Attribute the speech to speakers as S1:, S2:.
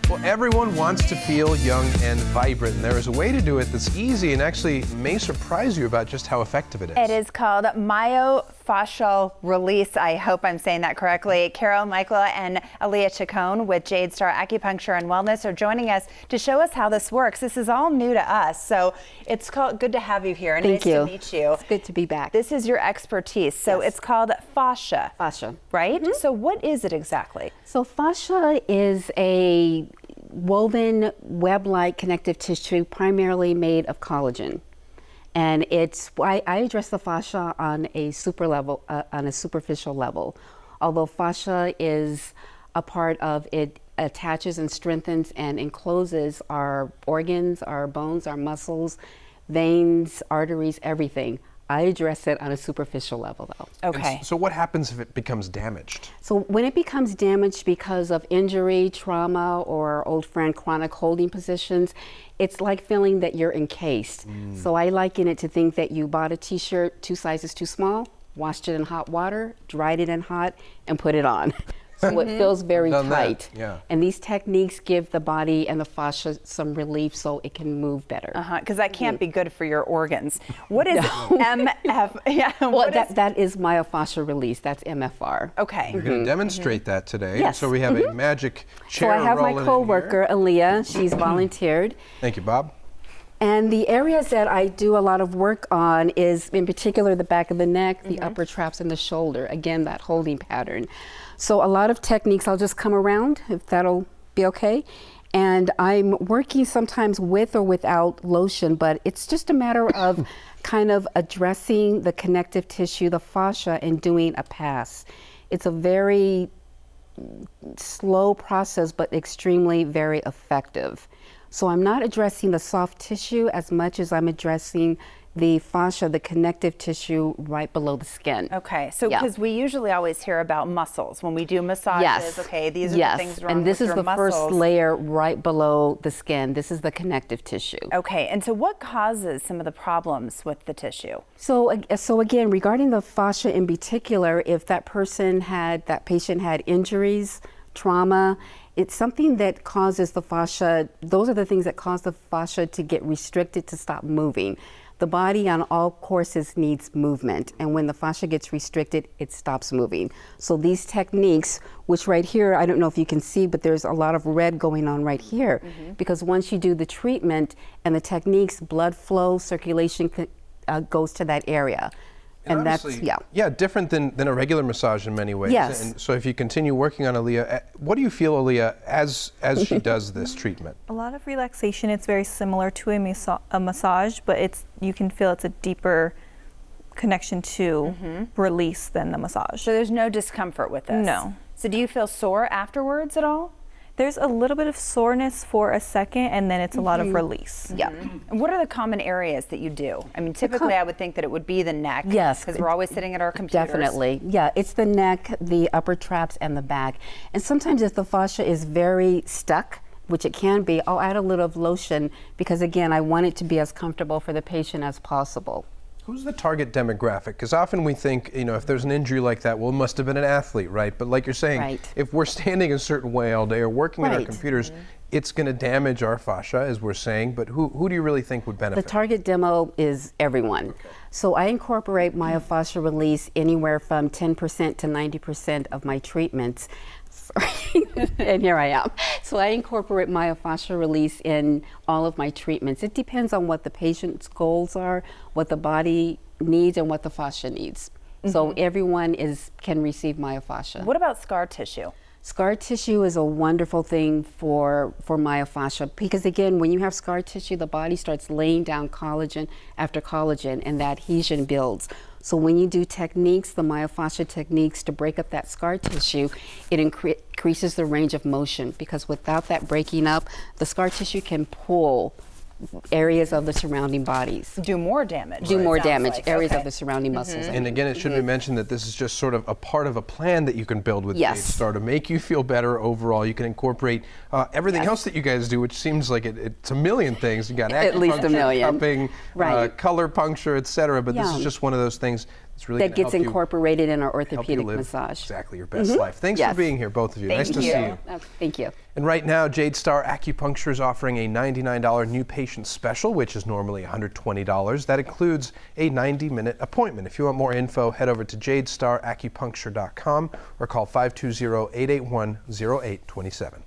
S1: Well, everyone wants to feel young and vibrant, and there is a way to do it that's easy and actually may surprise you about just how effective it is.
S2: It is called myofascial release. I hope I'm saying that correctly. Carol, Michael, and Aaliyah Chacon with Jade Star Acupuncture and Wellness are joining us to show us how this works. This is all new to us, so it's good to have you here. And
S3: Thank you.
S2: To meet you.
S3: It's good to be back.
S2: This is your expertise. So
S3: Yes.
S2: it's called fascia.
S3: Fascia.
S2: Right? So what is it exactly?
S3: So fascia is a woven web-like connective tissue primarily made of collagen. And I address the fascia on a superficial level. Although fascia is a part of it, attaches and strengthens and encloses our organs, our bones, our muscles, veins, arteries, everything. I address it on a superficial level though.
S2: Okay.
S1: So what happens if it becomes damaged?
S3: So when it becomes damaged because of injury, trauma, or our old friend chronic holding positions, it's like feeling that you're encased. So I liken it to think that you bought a t-shirt 2 sizes too small, washed it in hot water, dried it in hot, and put it on. So it feels very tight.
S1: Yeah.
S3: And these techniques give the body and the fascia some relief so it can move better.
S2: Because that can't be good for your organs. What is MF? Yeah.
S3: Well, that is myofascial release. That's MFR.
S2: Okay.
S1: We're going to demonstrate that today.
S3: Yes.
S1: So we have a magic chair.
S3: So I have my
S1: rolling in
S3: coworker,
S1: here.
S3: Aaliyah. She's volunteered.
S1: Thank you, Bob.
S3: And the areas that I do a lot of work on is, in particular, the back of the neck, the upper traps, and the shoulder. Again, that holding pattern. So a lot of techniques, I'll just come around, if that'll be okay. And I'm working sometimes with or without lotion, but it's just a matter of kind of addressing the connective tissue, the fascia, and doing a pass. It's a very slow process, but extremely very effective. So I'm not addressing the soft tissue as much as I'm addressing the fascia, the connective tissue right below the skin.
S2: Okay, so because we usually always hear about muscles when we do massages.
S3: Yes.
S2: Okay, these are the things wrong
S3: and this
S2: with
S3: is
S2: your
S3: the
S2: muscles.
S3: first layer right below the skin. This is the connective tissue.
S2: Okay, and so what causes some of the problems with the tissue?
S3: So again, regarding the fascia in particular, if that patient had injuries, trauma, it's something that causes the fascia, those are the things that cause the fascia to get restricted, to stop moving. The body on all courses needs movement, and when the fascia gets restricted, it stops moving. So these techniques, which right here, I don't know if you can see, but there's a lot of red going on right here, because once you do the treatment and the techniques, blood flow, circulation goes to that area. And
S1: honestly,
S3: that's,
S1: different than a regular massage in many ways.
S3: Yes.
S1: And so if you continue working on Aaliyah, what do you feel, Aaliyah, as she does this treatment?
S4: A lot of relaxation. It's very similar to a massage, but you can feel it's a deeper connection to release than the massage.
S2: So there's no discomfort with this?
S4: No.
S2: So do you feel sore afterwards at all?
S4: There's a little bit of soreness for a second, and then it's a lot of release.
S2: Yeah. And what are the common areas that you do? I mean, typically I would think that it would be the neck.
S3: Yes.
S2: Because we're always sitting at our computers.
S3: Definitely. Yeah, it's the neck, the upper traps, and the back. And sometimes if the fascia is very stuck, which it can be, I'll add a little of lotion because, again, I want it to be as comfortable for the patient as possible.
S1: Who's the target demographic? Because often we think, if there's an injury like that, well, it must have been an athlete, right? But like you're saying, if we're standing a certain way all day or working at our computers, it's going to damage our fascia, as we're saying. But who do you really think would benefit?
S3: The target demo is everyone. Okay. So I incorporate myofascial release anywhere from 10% to 90% of my treatments. And here I am. So I incorporate myofascial release in all of my treatments. It depends on what the patient's goals are, what the body needs, and what the fascia needs. So everyone can receive myofascia.
S2: What about scar tissue?
S3: Scar tissue is a wonderful thing for myofascia because, again, when you have scar tissue, the body starts laying down collagen after collagen, and that adhesion builds. So when you do techniques, the myofascial techniques to break up that scar tissue, it increases the range of motion because without that breaking up, the scar tissue can pull areas of the surrounding bodies.
S2: Do more damage.
S3: Do more damage, areas of the surrounding muscles.
S1: And again, it should be mentioned that this is just sort of a part of a plan that you can build with Jade Star to make you feel better overall. You can incorporate everything else that you guys do, which seems like it's a million things. You got
S3: at least a million.
S1: cupping, color puncture, etc. But this is just one of those things It's really
S3: that gets incorporated in our orthopedic
S1: live
S3: massage.
S1: Exactly your best life. Thanks for being here, both of you. Nice to see you.
S3: Thank you.
S1: And right now, Jade Star Acupuncture is offering a $99 new patient special, which is normally $120. That includes a 90-minute appointment. If you want more info, head over to jadestaracupuncture.com or call 520-881-0827.